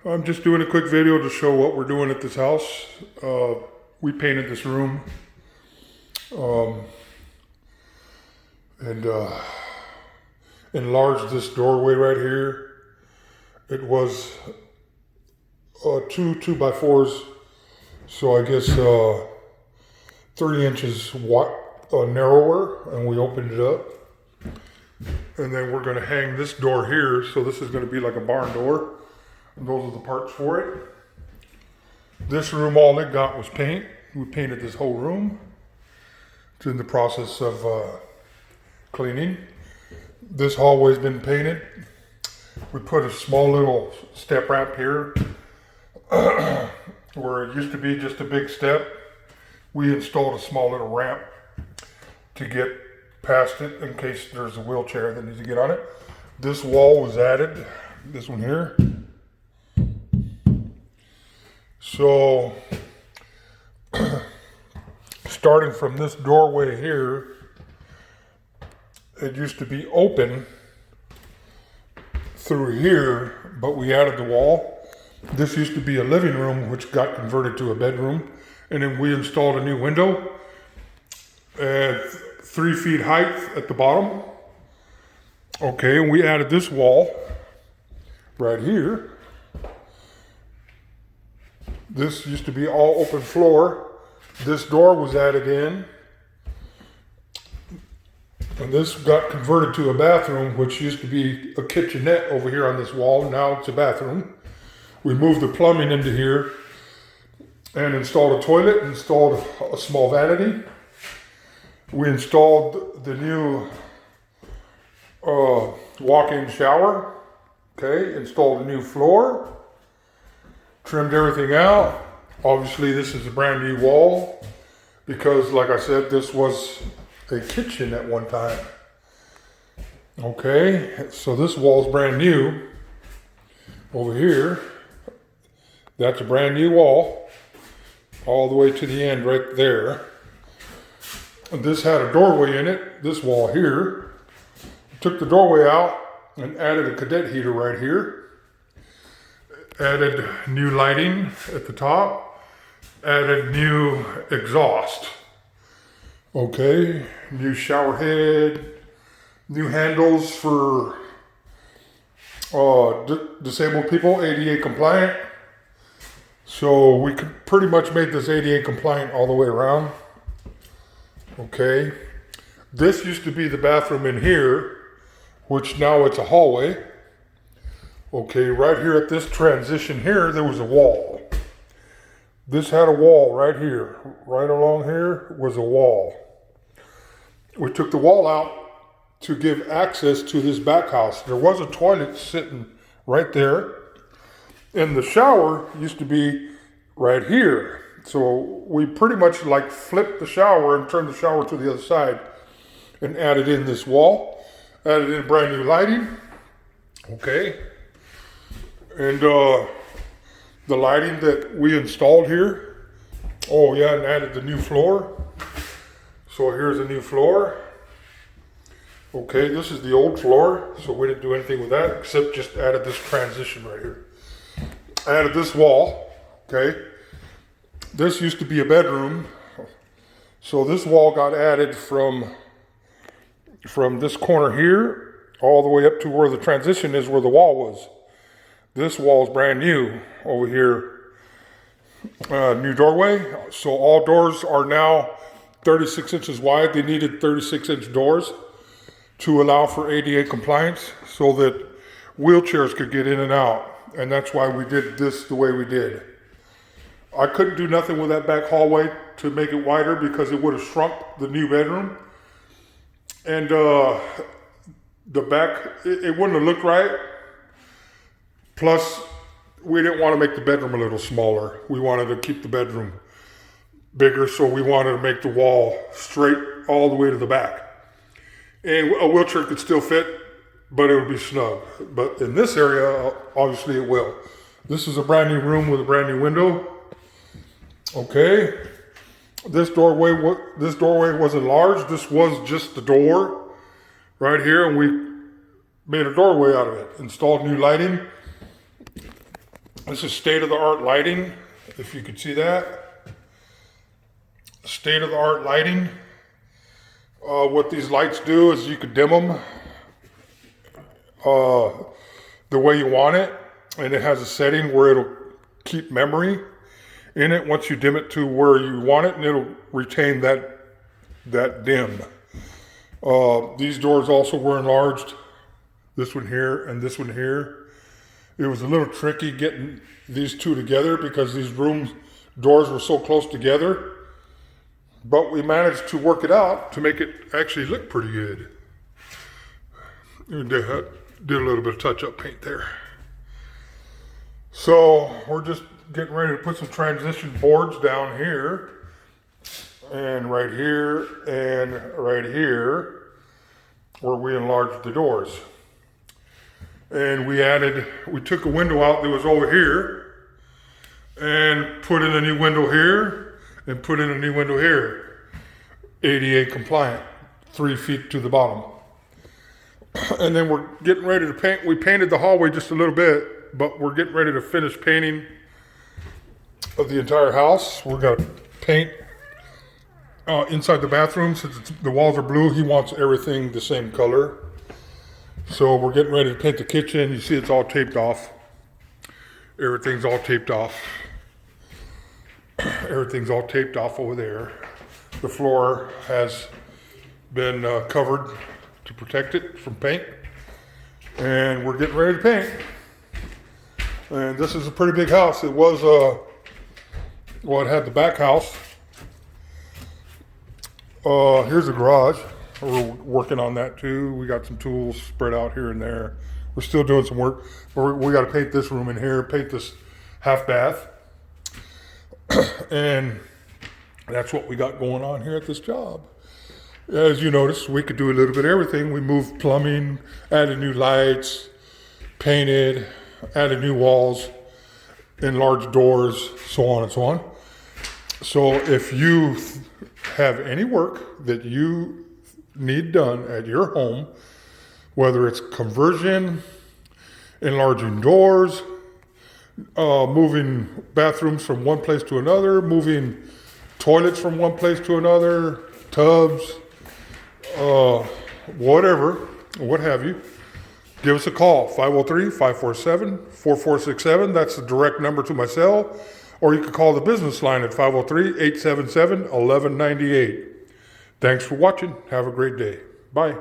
I'm just doing a quick video to show what we're doing at this house. We painted this room and enlarged this doorway right here. It was two 2x4s, so I guess 3 inches narrower, and we opened it up. And then we're going to hang this door here, so this is going to be like a barn door. And those are the parts for it. This room, all it got was paint. We painted this whole room. It's in the process of cleaning. This hallway's been painted. We put a small little step ramp here where it used to be just a big step. We installed a small little ramp to get past it in case there's a wheelchair that needs to get on it. This wall was added, this one here. So, starting from this doorway here, it used to be open through here, but we added the wall. This used to be a living room, which got converted to a bedroom. And then we installed a new window at 3 feet height at the bottom. Okay, and we added this wall right here. This used to be all open floor. This door was added in. And this got converted to a bathroom, which used to be a kitchenette over here on this wall. Now it's a bathroom. We moved the plumbing into here and installed a toilet, installed a small vanity. We installed the new walk-in shower. Okay, installed a new floor. Trimmed everything out. Obviously, this is a brand new wall because, like I said, this was a kitchen at one time. Okay, so this wall's brand new. Over here, that's a brand new wall, all the way to the end right there. And this had a doorway in it, this wall here. Took the doorway out and added a cadet heater right here. Added new lighting at the top. Added new exhaust. Okay, new shower head. New handles for disabled people, ADA compliant. So we could pretty much make this ADA compliant all the way around. Okay, this used to be the bathroom in here, which now it's a hallway. Okay, right here at this transition here, there was a wall. This had a wall right here. Right along here was a wall. We took the wall out to give access to this back house. There was a toilet sitting right there. And the shower used to be right here. So we pretty much like flipped the shower and turned the shower to the other side and added in this wall. Added in brand new lighting. Okay. And the lighting that we installed here. Oh yeah, and added the new floor. So here's a new floor. Okay, this is the old floor. So we didn't do anything with that except just added this transition right here. Added this wall. Okay. This used to be a bedroom. So this wall got added from this corner here all the way up to where the transition is, where the wall was. This wall is brand new over here. New doorway. So all doors are now 36 inches wide. They needed 36-inch doors to allow for ADA compliance so that wheelchairs could get in and out. And that's why we did this the way we did. I couldn't do nothing with that back hallway to make it wider because it would have shrunk the new bedroom. And the back, it wouldn't have looked right. Plus, we didn't want to make the bedroom a little smaller. We wanted to keep the bedroom bigger, so we wanted to make the wall straight all the way to the back. And a wheelchair could still fit, but it would be snug. But in this area, obviously it will. This is a brand new room with a brand new window. Okay. This doorway wasn't large. This was just the door right here, and we made a doorway out of it. Installed new lighting. This is state-of-the-art lighting, if you could see that. State-of-the-art lighting. What these lights do is you could dim them the way you want it, and it has a setting where it'll keep memory in it once you dim it to where you want it, and it'll retain that dim. These doors also were enlarged, this one here and this one here. It was a little tricky getting these two together because these doors were so close together, but we managed to work it out to make it actually look pretty good. Did a little bit of touch-up paint there. So we're just getting ready to put some transition boards down here, and right here, where we enlarged the doors. And we took a window out that was over here and put in a new window here and put in a new window here. ADA compliant, 3 feet to the bottom. And then we're getting ready to paint. We painted the hallway just a little bit, but we're getting ready to finish painting of the entire house. We're gonna paint inside the bathroom. Since the walls are blue, he wants everything the same color. So we're getting ready to paint the kitchen. You see it's all taped off. Everything's all taped off. Everything's all taped off over there. The floor has been covered to protect it from paint. And we're getting ready to paint. And this is a pretty big house. It was, it had the back house. Here's the garage. We're working on that too. We got some tools spread out here and there. We're still doing some work. We got to paint this room in here, paint this half bath. And that's what we got going on here at this job. As you notice, we could do a little bit of everything. We moved plumbing, added new lights, painted, added new walls, enlarged doors, so on and so on. So if you have any work that you need done at your home, whether it's conversion, enlarging doors, moving bathrooms from one place to another, moving toilets from one place to another, tubs, whatever, what have you, give us a call, 503-547-4467. That's the direct number to my cell. Or you can call the business line at 503-877-1198. Thanks for watching. Have a great day. Bye.